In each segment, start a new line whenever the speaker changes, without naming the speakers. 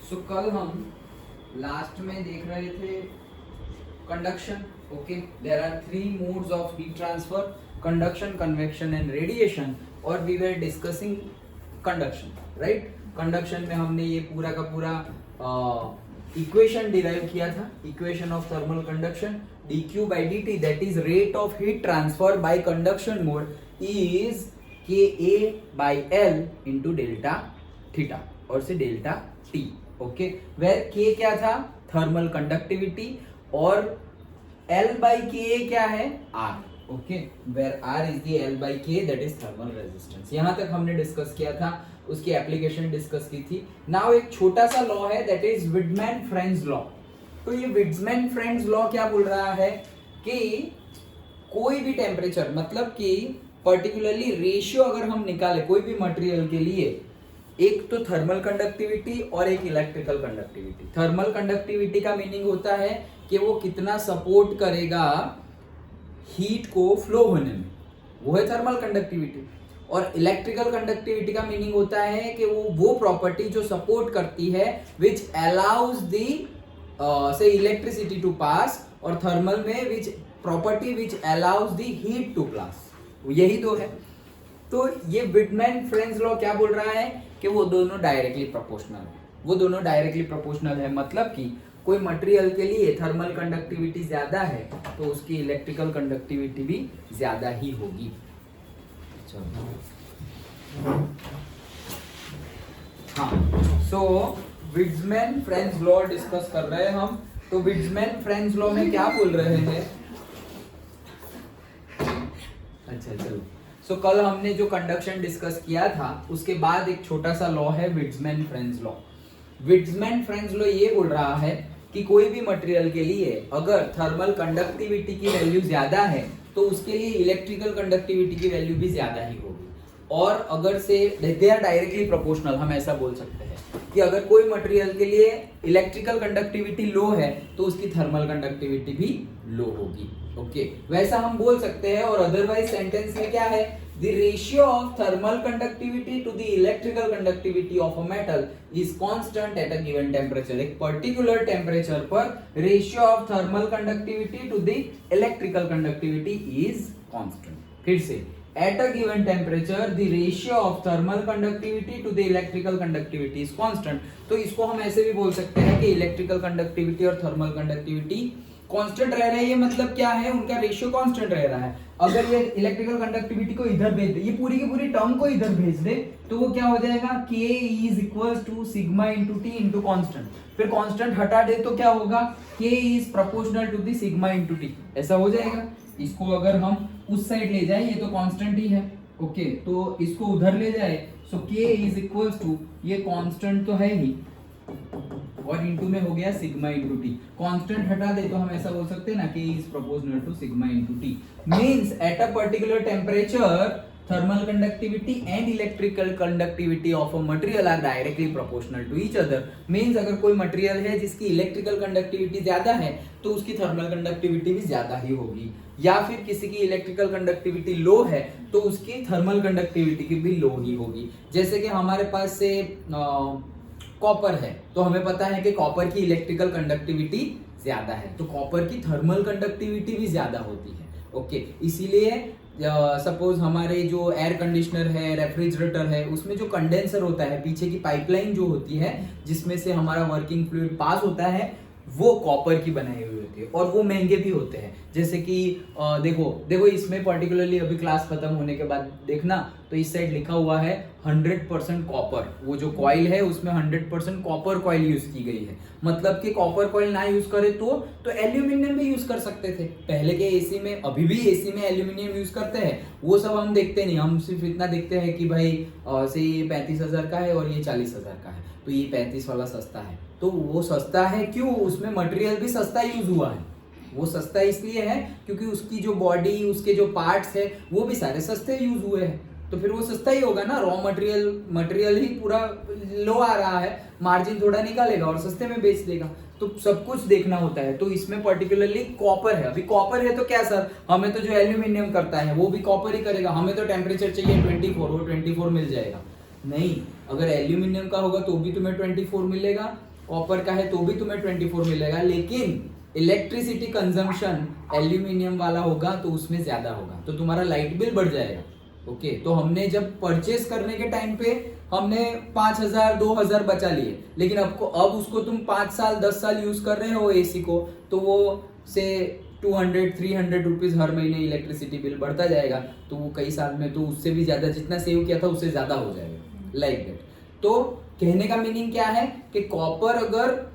सो कल हम लास्ट में देख रहे थे conduction. Okay, there are three modes of heat transfer: conduction, convection and radiation. और we were discussing conduction, right. Conduction में हमने ये पूरा का पूरा इक्वेशन डिराइव किया था. Equation of thermal conduction, dq by dt, that is rate of heat transfer by conduction mode, is ka by l into delta theta और से delta t. Okay, where k क्या था? Thermal conductivity. और l by ka क्या है? r. Okay, where r is the l by k, that is thermal resistance. यहां तक हमने डिस्कस किया था, उसकी एप्लीकेशन डिस्कस की थी. नाउ एक छोटा सा लॉ है, that is Widman-Friends लॉ. तो ये Widman-Friends लॉ क्या बोल रहा है कि कोई भी टेम्परेचर, मतलब कि पर्टिकुलरली रेशियो अगर हम निकाले कोई भी मटेरियल के लिए, एक तो थर्मल कंडक्टिविटी और एक इलेक्ट्रिकल कंडक्टिविटी. थर्मल कंडक्टिविटी का मीनिंग होता है कि वो कितना सपोर्ट करेगा हीट को फ्लो होने में, वो है थर्मल कंडक्टिविटी. और इलेक्ट्रिकल कंडक्टिविटी का मीनिंग होता है कि वो प्रॉपर्टी जो सपोर्ट करती है विच अलाउज दी से इलेक्ट्रिसिटी टू पास, और थर्मल में which property which allows the heat to pass. यही दो है. तो ये विडमैन-फ्रेंज लॉ क्या बोल रहा है कि वो दोनों डायरेक्टली प्रोपोर्शनल है. वो दोनों डायरेक्टली प्रोपोर्शनल है, मतलब कि कोई मटेरियल के लिए थर्मल कंडक्टिविटी ज्यादा है तो उसकी इलेक्ट्रिकल कंडक्टिविटी भी ज्यादा ही होगी. हाँ, सो विड्समैन-फ्रेंज लॉ डिस्कस कर रहे हैं हम. तो विड्समैन-फ्रेंज लॉ में क्या बोल रहे हैं? अच्छा चलो, सो कल हमने जो कंडक्शन डिस्कस किया था उसके बाद एक छोटा सा लॉ है विड्समैन-फ्रेंज लॉ. विड्समैन-फ्रेंज लॉ ये बोल रहा है कि कोई भी मटेरियल के लिए अगर थर्मल कंडक्टिविटी की वैल्यू ज्यादा है तो उसके लिए इलेक्ट्रिकल कंडक्टिविटी की वैल्यू भी ज्यादा ही होगी. और अगर से दे आर डायरेक्टली प्रोपोर्शनल, हम ऐसा बोल सकते हैं कि अगर कोई मटेरियल के लिए इलेक्ट्रिकल कंडक्टिविटी लो है तो उसकी थर्मल कंडक्टिविटी भी लो होगी. ओके, वैसा हम बोल सकते हैं. और अदरवाइज सेंटेंस में क्या है? The ratio of thermal conductivity to the electrical conductivity of a metal is constant at a given temperature. एक पर्टिकुलर टेम्परेचर पर ratio of thermal conductivity to the electrical conductivity is constant. फिर से, at a given temperature the ratio of thermal conductivity to the electrical conductivity is constant. तो इसको हम ऐसे भी बोल सकते हैं कि इलेक्ट्रिकल कंडक्टिविटी और थर्मल कंडक्टिविटी कांस्टेंट रह रहा है. ये मतलब क्या है? उनका रेशियो कांस्टेंट रह रहा है. अगर ये इलेक्ट्रिकल कंडक्टिविटी को इधर भेज दे, ये पूरी की पूरी टर्म को इधर भेज दे, तो वो क्या हो जाएगा? K is equals to sigma into T into constant. फिर कांस्टेंट हटा दे तो क्या होगा? K is proportional to the sigma into T. ऐसा हो जाएगा. इसको अगर हम उस साइड ले जाए, ये तो कांस्टेंट ही है. ओके, तो इसको उधर ले जाए, सो K is equals to, ये कांस्टेंट तो है ही, और इनटू में हो गया सिग्मा इंटू टी. कांस्टेंट हटा दे तो हम ऐसा बोल सकते हैं ना कि is proportional to sigma into T. Means at a particular temperature thermal conductivity and electrical conductivity of a material are directly proportional to each other. means अगर कोई मटेरियल है जिसकी इलेक्ट्रिकल कंडक्टिविटी ज्यादा है तो उसकी थर्मल कंडक्टिविटी भी ज्यादा ही होगी, या फिर किसी की इलेक्ट्रिकल कंडक्टिविटी लो है तो उसकी थर्मल कंडक्टिविटी की भी लो ही होगी. जैसे कि हमारे पास से कॉपर है, तो हमें पता है कि कॉपर की इलेक्ट्रिकल कंडक्टिविटी ज्यादा है, तो कॉपर की थर्मल कंडक्टिविटी भी ज्यादा होती है. ओके, इसीलिए सपोज हमारे जो एयर कंडीशनर है, रेफ्रिजरेटर है, उसमें जो कंडेंसर होता है, पीछे की पाइपलाइन जो होती है जिसमें से हमारा वर्किंग फ्लूइड पास होता है, वो कॉपर की बनाई हुई होती है और वो महंगे भी होते हैं. जैसे कि देखो इसमें पर्टिकुलरली अभी क्लास खत्म होने के बाद देखना, तो इस साइड लिखा हुआ है 100% कॉपर. वो जो कॉइल है उसमें 100% कॉपर कॉइल यूज की गई है. मतलब कि कॉपर कॉइल ना यूज करे तो एल्यूमिनियम भी यूज कर सकते थे. पहले के एसी में, अभी भी एसी में एल्यूमिनियम यूज करते हैं. वो सब हम देखते नहीं, हम सिर्फ इतना देखते हैं कि भाई से ये 35,000 का है और ये 40,000 का है, तो ये 35 वाला सस्ता है. तो वो सस्ता है क्यों? उसमें मटेरियल भी सस्ता यूज हुआ है. वो सस्ता इसलिए है क्योंकि उसकी जो बॉडी, उसके जो पार्ट्स है वो भी सारे सस्ते यूज हुए हैं, तो फिर वो सस्ता ही होगा ना. रॉ मटेरियल ही पूरा लो आ रहा है, मार्जिन थोड़ा निकालेगा और सस्ते में बेच देगा. तो सब कुछ देखना होता है. तो इसमें पर्टिकुलरली कॉपर है. अभी कॉपर है तो क्या सर, हमें तो जो एल्यूमिनियम करता है वो भी कॉपर ही करेगा. हमें तो टेम्परेचर चाहिए 24, वो 24 मिल जाएगा. नहीं, अगर एल्यूमिनियम का होगा तो भी तुम्हें 24 मिलेगा, कॉपर का है तो भी तुम्हें 24 मिलेगा, लेकिन इलेक्ट्रिसिटी कंजम्पशन एल्यूमिनियम वाला होगा तो उसमें ज्यादा होगा, तो तुम्हारा लाइट बिल बढ़ जाएगा। ओके, तो हमने जब परचेस करने के टाइम पे हमने 5,000 2,000 बचा लिए, लेकिन अब उसको तुम 5 साल 10 साल यूज कर रहे हो एसी को, तो वो से 200-300 रुपीज हर महीने इलेक्ट्रिसिटी बिल बढ़ता जाएगा, तो वो कई साल में तो उससे भी ज्यादा, जितना सेव किया था उससे ज्यादा हो जाएगा, लाइक दैट। तो कहने का मीनिंग क्या है कि कॉपर अगर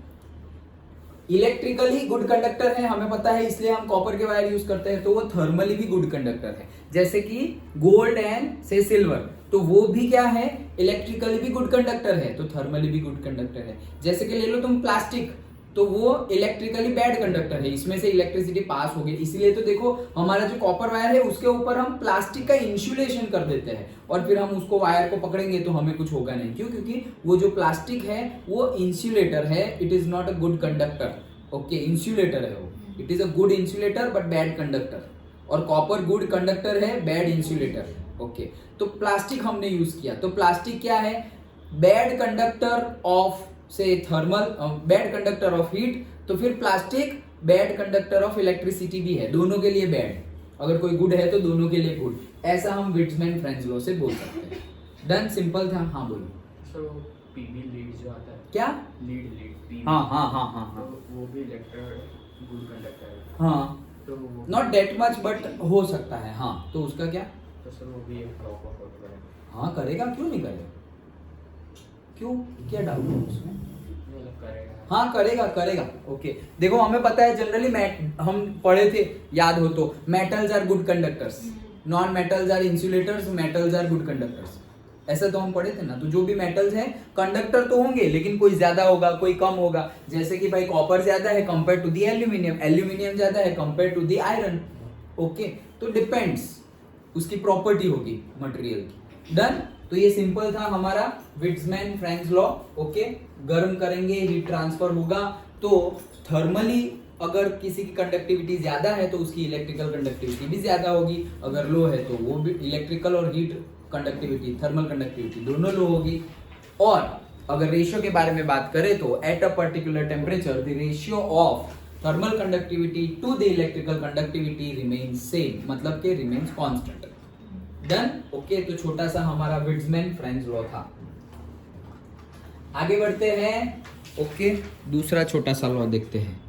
इलेक्ट्रिकली गुड कंडक्टर है, हमें पता है इसलिए हम कॉपर के वायर यूज करते हैं, तो वो थर्मली भी गुड कंडक्टर है। जैसे कि गोल्ड एंड से सिल्वर, तो वो भी क्या है, इलेक्ट्रिकली भी गुड कंडक्टर है, तो थर्मली भी गुड कंडक्टर है। जैसे कि ले लो तुम प्लास्टिक, तो वो इलेक्ट्रिकली बैड कंडक्टर है, इसमें से इलेक्ट्रिसिटी पास होगी, इसलिए तो देखो हमारा जो कॉपर वायर है उसके ऊपर हम प्लास्टिक का इंसुलेशन कर देते हैं, और फिर हम उसको वायर को पकड़ेंगे तो हमें कुछ होगा नहीं। क्यों? क्योंकि वो जो प्लास्टिक है वो इंसुलेटर है, it is not a good conductor. Okay, insulator है वो, it is a good insulator but bad conductor, और कॉपर गुड कंडक्टर है, बैड इंसुलेटर है। ओके, तो प्लास्टिक हमने यूज किया, तो प्लास्टिक क्या है, बैड कंडक्टर ऑफ से thermal, bad conductor of heat, तो फिर plastic bad conductor of electricity भी है, दोनों के लिए बैड। अगर कोई गुड है तो दोनों के लिए गुड, ऐसा हम विट्जमैन फ्रेंच लॉ से बोल सकते हैं। डन, सिंपल था। हाँ बोलो।
सो पीवी लीड जो आता है,
क्या
लीड पीवी,
हाँ हाँ हाँ हाँ हाँ,
तो वो भी इलेक्ट्रिक गुड कंडक्टर है,
हाँ
तो वो
नॉट डेट मच बट हो सकता है। हाँ, तो उसका क्या?
तो सर वो भी एक लॉ को फॉलो करेगा।
हाँ करेगा, क्यों नहीं करेगा, क्यों, क्या डाउट है उसमें?
मतलब करेगा,
हाँ करेगा करेगा। ओके, देखो हमें पता है जनरली हम पढ़े थे, याद हो तो, metals are good conductors, non metals are insulators, metals are good conductors, ऐसा तो हम पढ़े थे ना। तो जो भी मेटल्स हैं कंडक्टर तो होंगे, लेकिन कोई ज्यादा होगा कोई कम होगा। जैसे कि भाई कॉपर ज्यादा है compare to the aluminium, aluminium ज्यादा है compare to the iron. Okay, तो डिपेंड्स, उसकी प्रॉपर्टी होगी मटेरियल की। डन, तो ये सिंपल था हमारा विट्जमैन फ्रेंच लॉ। ओके, गर्म करेंगे हीट ट्रांसफर होगा, तो थर्मली अगर किसी की कंडक्टिविटी ज्यादा है तो उसकी इलेक्ट्रिकल कंडक्टिविटी भी ज्यादा होगी, अगर लो है तो वो भी इलेक्ट्रिकल और हीट कंडक्टिविटी, थर्मल कंडक्टिविटी दोनों लो होगी। और अगर रेशियो के बारे में बात करें तो at a particular temperature the ratio of thermal conductivity to the electrical conductivity remains same, मतलब के रिमेन्स कांस्टेंट। डन। ओके, तो छोटा सा हमारा विट्जमैन फ्रेंच लॉ था। आगे बढ़ते हैं। ओके, दूसरा छोटा सा लॉ देखते हैं।